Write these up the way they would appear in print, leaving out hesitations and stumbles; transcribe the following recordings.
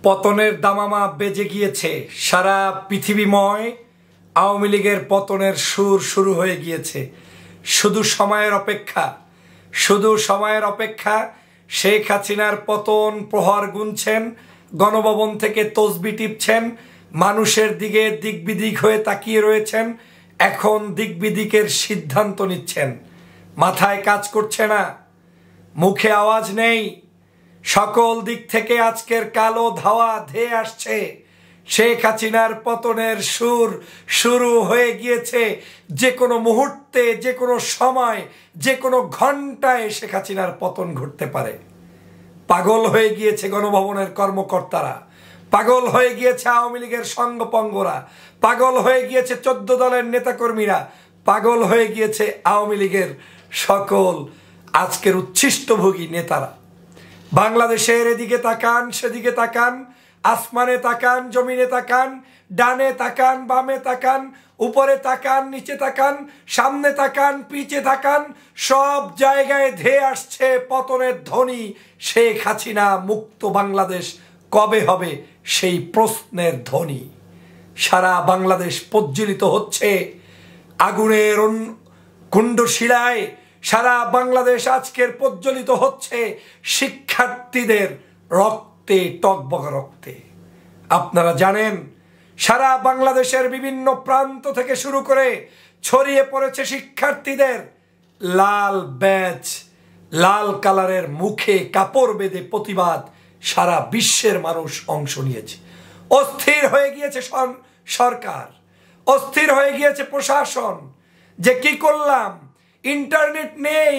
পতনের দামামা বেজে গিয়েছে। সারা পৃথিবীময় আওয়ামী লীগের পতনের সুর শুরু হয়ে গিয়েছে। শুধু সময়ের অপেক্ষা, শুধু সময়ের অপেক্ষা। শেখ হাসিনার পতন প্রহর গুনছেন, গণভবন থেকে তসবি টিপছেন, মানুষের দিকে দিকবিদিক হয়ে তাকিয়ে রয়েছেন। এখন দিকবিদিকের সিদ্ধান্ত নিচ্ছেন। মাথায় কাজ করছে না, মুখে আওয়াজ নেই। সকল দিক থেকে আজকের কালো ধাওয়া ধেয়ে আসছে। শেখ হাসিনার পতনের সুর শুরু হয়ে গিয়েছে। যে কোনো মুহূর্তে, যে কোনো সময়, যে কোনো ঘন্টায় শেখ হাসিনার পতন ঘটতে পারে। পাগল হয়ে গিয়েছে গণভবনের কর্মকর্তারা, পাগল হয়ে গিয়েছে আওয়ামী লীগের সঙ্গপঙ্গরা, পাগল হয়ে গিয়েছে 14 দলের নেতাকর্মীরা, পাগল হয়ে গিয়েছে আওয়ামী লীগের সকল আজকের উচ্ছিষ্টভোগী নেতারা। বাংলাদেশের এদিকে তাকান, সেদিকে তাকান, আসমানে তাকান, জমিনে তাকান, ডানে তাকান, বামে তাকান, উপরে তাকান, নিচে তাকান, সামনে তাকান, পিছে তাকান, সব জায়গায় ধেয়ে আসছে পতনের ধ্বনি। শেখ হাসিনা মুক্ত বাংলাদেশ কবে হবে সেই প্রশ্নের ধ্বনি। সারা বাংলাদেশ প্রজ্বলিত হচ্ছে আগুনের কুণ্ডশিলায়। সারা বাংলাদেশ আজকের প্রজ্বলিত হচ্ছে শিক্ষার্থীদের রক্তে, টকবগা রক্তে। আপনারা জানেন সারা বাংলাদেশের বিভিন্ন প্রান্ত থেকে শুরু করে ছড়িয়ে পড়েছে শিক্ষার্থীদের লাল ব্যাজ, লাল কালারের মুখে কাপড় বেঁধে প্রতিবাদ। সারা বিশ্বের মানুষ অংশ নিয়েছে। অস্থির হয়ে গিয়েছে সরকার, অস্থির হয়ে গিয়েছে প্রশাসন যে কি করলাম, ইন্টারনেট নেই,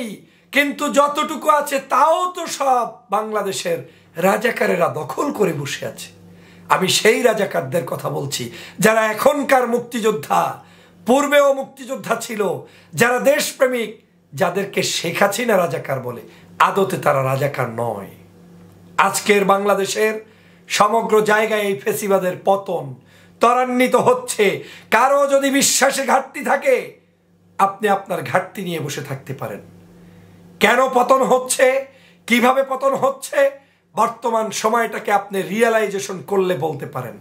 কিন্তু যতটুকু আছে তাও তো সব বাংলাদেশের রাজাকারেরা দখল করে বসে আছে। আমি সেই রাজাকারদের কথা বলছি যারা এখনকার মুক্তিযোদ্ধা, পূর্বেও মুক্তিযোদ্ধা ছিল, যারা দেশপ্রেমিক, যাদেরকে শেখ হাসিনা রাজাকার বলে, আদতে তারা রাজাকার নয়। আজকের বাংলাদেশের সমগ্র জায়গায় এই ফেসিবাদের পতন ত্বরান্বিত হচ্ছে। কারো যদি বিশ্বাসে ঘাটতি থাকে, আপনি আপনার ঘাটতি নিয়ে বসে থাকতে পারেন। কেন পতন হচ্ছে, কিভাবে পতন হচ্ছে, বর্তমান সময়টাকে আপনি রিয়েলাইজেশন করলে বলতে পারেন।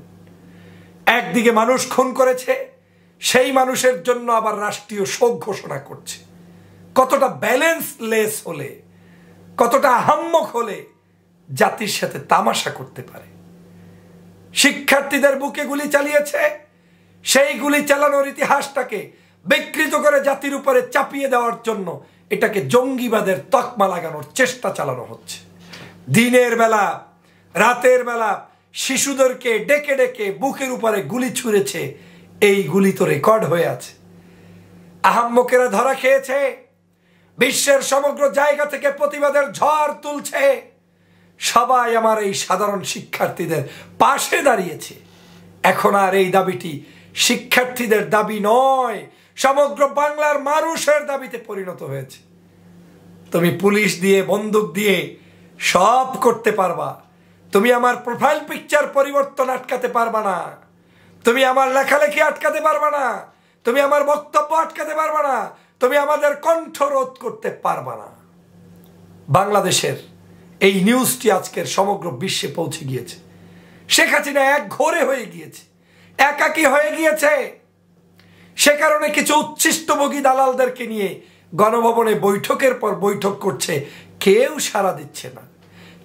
একদিকে মানুষ খুন করেছে, সেই মানুষের জন্য আবার রাষ্ট্রীয় শোক ঘোষণা করছে। কতটা ব্যালেন্সলেস হলে, কতটা আহাম্মক হলে জাতির সাথে তামাশা করতে পারে। শিক্ষার্থীদের বুকে গুলি চালিয়েছে, সেই গুলি চালানোর ইতিহাসটাকে বিকৃত করে জাতির উপরে চাপিয়ে দেওয়ার জন্য এটাকে জঙ্গিবাদের তকমা লাগানোর চেষ্টা চালানো হচ্ছে। দিনের বেলা, রাতের বেলা শিশুদেরকে ডেকে ডেকে বুকের উপরে গুলি ছুঁড়েছে। এই গুলি তো রেকর্ড হয়ে আছে। আহাম্মকেরা ধরা খেয়েছে, বিশ্বের সমগ্র জায়গা থেকে প্রতিবাদের ঝড় তুলছে। সবাই আমার এই সাধারণ শিক্ষার্থীদের পাশে দাঁড়িয়েছে। এখন আর এই দাবিটি শিক্ষার্থীদের দাবি নয়, সমগ্র বাংলার মানুষের দাবিতে পরিণত হয়েছে। তুমি পুলিশ দিয়ে, বন্দুক দিয়ে সব করতে পারবা, তুমি আমার প্রোফাইল পিকচার পরিবর্তন আটকাতে পারবা না, তুমি আমার লেখালেখি আটকাতে পারবা না, তুমি আমার বক্তব্য আটকাতে পারবা না, তুমি আমাদের কণ্ঠ রোধ করতে পারবা না। বাংলাদেশের এই নিউজটি আজকের সমগ্র বিশ্বে পৌঁছে গিয়েছে। শেখ হাসিনা এক ঘরে হয়ে গিয়েছে, একাকী হয়ে গিয়েছে। সে কারণে কিছু উচ্ছিষ্টভোগী দালালদেরকে নিয়ে গণভবনে বৈঠকের পর বৈঠক করছে। কেউ সাড়া দিচ্ছে না,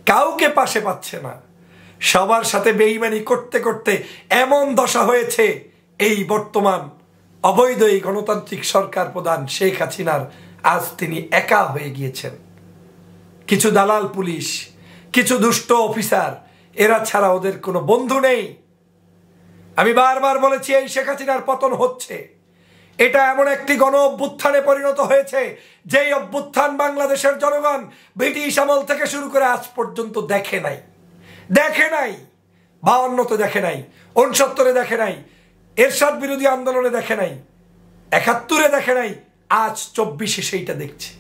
কাউকে পাশে পাচ্ছে না। সবার সাথে বেইমানি করতে করতে এমন দশা হয়েছে, এই বর্তমান অবৈধ এই গণতান্ত্রিক সরকার প্রধান শেখ হাসিনার আজ তিনি একা হয়ে গিয়েছেন। কিছু দালাল পুলিশ, কিছু দুষ্ট অফিসার, এরা ছাড়া ওদের কোনো বন্ধু নেই। আমি বারবার বলেছি এই শেখ হাসিনার পতন হচ্ছে। এটা এমন একটি গণ অভ্যুত্থানে পরিণত হয়েছে যেই অভ্যুত্থান বাংলাদেশের জনগণ ব্রিটিশ আমল থেকে শুরু করে আজ পর্যন্ত দেখে নাই। 52-তে দেখে নাই, 69-এ দেখে নাই, এরশাদ বিরোধী আন্দোলনে দেখে নাই, 71-এ দেখে নাই, আজ 24-এ সেইটা দেখছে।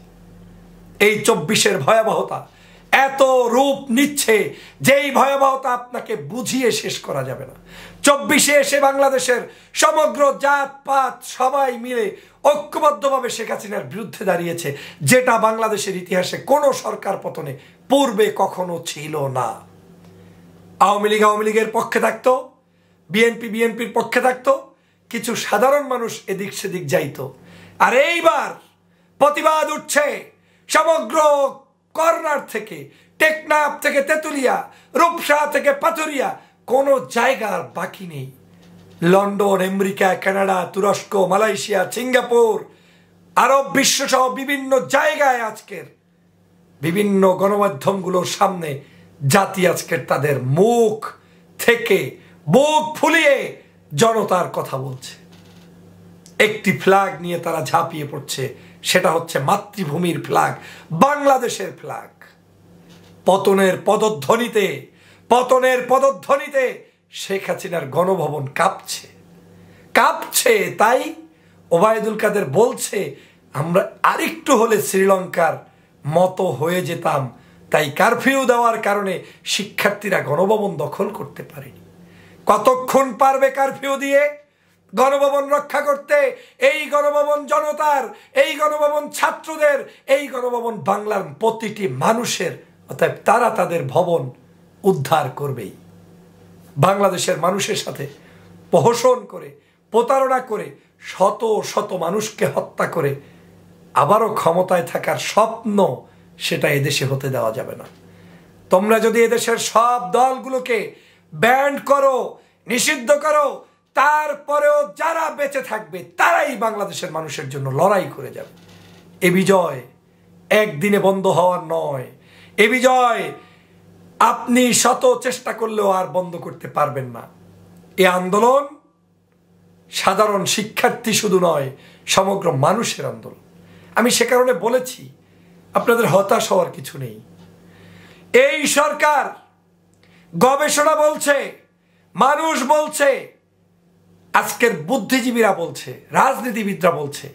এই 24-এর ভয়াবহতা এত রূপ নিচ্ছে যেই ভয়াবহতা আপনাকে বুঝিয়ে শেষ করা যাবে না। 24-এ এসে বাংলাদেশের সমগ্র জাতপাত সবাই মিলে ঐক্যবদ্ধভাবে শেখ হাসিনার বিরুদ্ধে দাঁড়িয়েছে, যেটা বাংলাদেশের ইতিহাসে কোনো সরকার পতনে পূর্বে কখনো ছিল না। আওয়ামী লীগের পক্ষে থাকতো, বিএনপির পক্ষে থাকতো, কিছু সাধারণ মানুষ এদিক সেদিক যাইতো। আর এইবার প্রতিবাদ উঠছে সমগ্র কর্নার থেকে, টেকনাফ থেকে তেতুলিয়া, রূপসা থেকে পাথুরিয়া, কোনো জায়গার বাকি নেই। লন্ডন, আমেরিকা, কানাডা, তুরস্ক, মালয়েশিয়া, সিঙ্গাপুর, আরব বিশ্বসহ বিভিন্ন জায়গায় আজকের বিভিন্ন গণমাধ্যমগুলোর সামনে জাতি আজকের তাদের মুখ থেকে বুক ফুলিয়ে জনতার কথা বলছে। একটি ফ্ল্যাগ নিয়ে তারা ঝাঁপিয়ে পড়ছে, সেটা হচ্ছে মাতৃভূমির ফ্ল্যাগ, বাংলাদেশের ফ্ল্যাগ। পতনের পদধ্বনিতে শেখ হাসিনার গণভবন কাঁপছে। তাই ওবায়দুল কাদের বলছে, আমরা আরেকটু হলে শ্রীলঙ্কার মতো হয়ে যেতাম, তাই কারফিউ দেওয়ার কারণে শিক্ষার্থীরা গণভবন দখল করতে পারেনি। কতক্ষণ পারবে কারফিউ দিয়ে গণভবন রক্ষা করতে? এই গণভবন জনতার, এই গণভবন ছাত্রদের, এই গণভবন বাংলার প্রতিটি মানুষের। অতএব তারা তাদের ভবন উদ্ধার করবেই। বাংলাদেশের মানুষের সাথে প্রহসন করে, প্রতারণা করে, শত শত মানুষকে হত্যা করে আবারও ক্ষমতায় থাকার স্বপ্ন, সেটা এদেশে হতে দেওয়া যাবে না। তোমরা যদি এদেশের সব দলগুলোকে ব্যান্ড করো, নিষিদ্ধ করো, তারপরেও যারা বেঁচে থাকবে তারাই বাংলাদেশের মানুষের জন্য লড়াই করে যাবে। এ বিজয় একদিনে বন্ধ হওয়ার নয়। এ বিজয় আপনি শত চেষ্টা করলেও আর বন্ধ করতে পারবেন না। এ আন্দোলন সাধারণ শিক্ষার্থী শুধু নয়, সমগ্র মানুষের আন্দোলন। আমি সে কারণে বলেছি, আপনাদের হতাশ হওয়ার কিছু নেই। এই সরকার, গবেষণা বলছে, মানুষ বলছে, আজকের বুদ্ধিজীবীরা বলছে, রাজনীতিবিদরা বলছে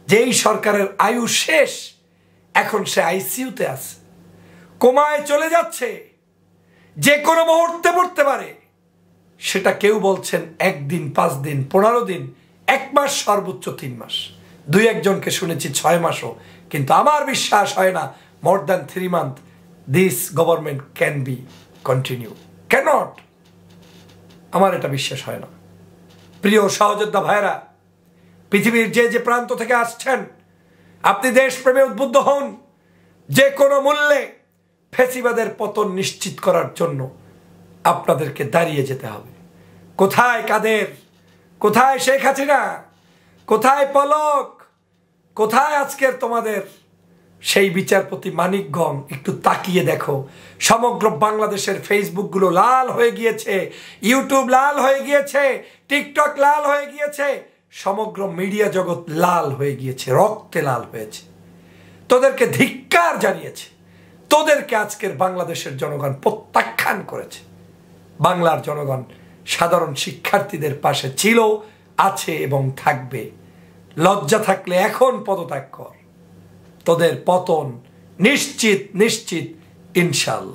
যে এই সরকারের আয়ু শেষ। এখন সে আইসিইউতে আছে, কোমায় চলে যাচ্ছে, যে কোনো মুহূর্তে পড়তে পারে। সেটা কেউ বলছেন 1 দিন, 5 দিন, 15 দিন, 1 মাস, সর্বোচ্চ 3 মাস। 2-1 জনকে শুনেছি 6 মাসও। কিন্তু আমার বিশ্বাস হয় না more than 3 months this government can be continue, cannot। আমার এটা বিশ্বাস হয় না। প্রিয় সহযোদ্ধা ভাইরা, পৃথিবীর যে প্রান্ত থেকে আসছেন, আপনি দেশপ্রেমে উদ্বুদ্ধ হন। যে কোনো মূল্যে ফ্যাসিবাদের পতন নিশ্চিত করার জন্য আপনাদেরকে দাঁড়িয়ে যেতে হবে। কোথায় কাদের? কোথায় শেখ হাসিনা? কোথায় পলক? কোথায় আজকের তোমাদের সেই বিচারপতি মানিকগঞ্জ? একটু তাকিয়ে দেখো। সমগ্র বাংলাদেশের ফেসবুকগুলো লাল হয়ে গিয়েছে, ইউটিউব লাল হয়ে গিয়েছে, টিকটক লাল হয়ে গিয়েছে, সমগ্র মিডিয়া জগৎ লাল হয়ে গিয়েছে, রক্তে লাল হয়েছে। তোদেরকে ধিক্কার জানিয়েছে। তোদেরকে আজকের বাংলাদেশের জনগণ প্রত্যাখ্যান করেছে। বাংলার জনগণ সাধারণ শিক্ষার্থীদের পাশে ছিল, আছে এবং থাকবে। লজ্জা থাকলে এখন পদত্যাগ কর। তোদের পতন নিশ্চিত, ইনশাআল্লাহ।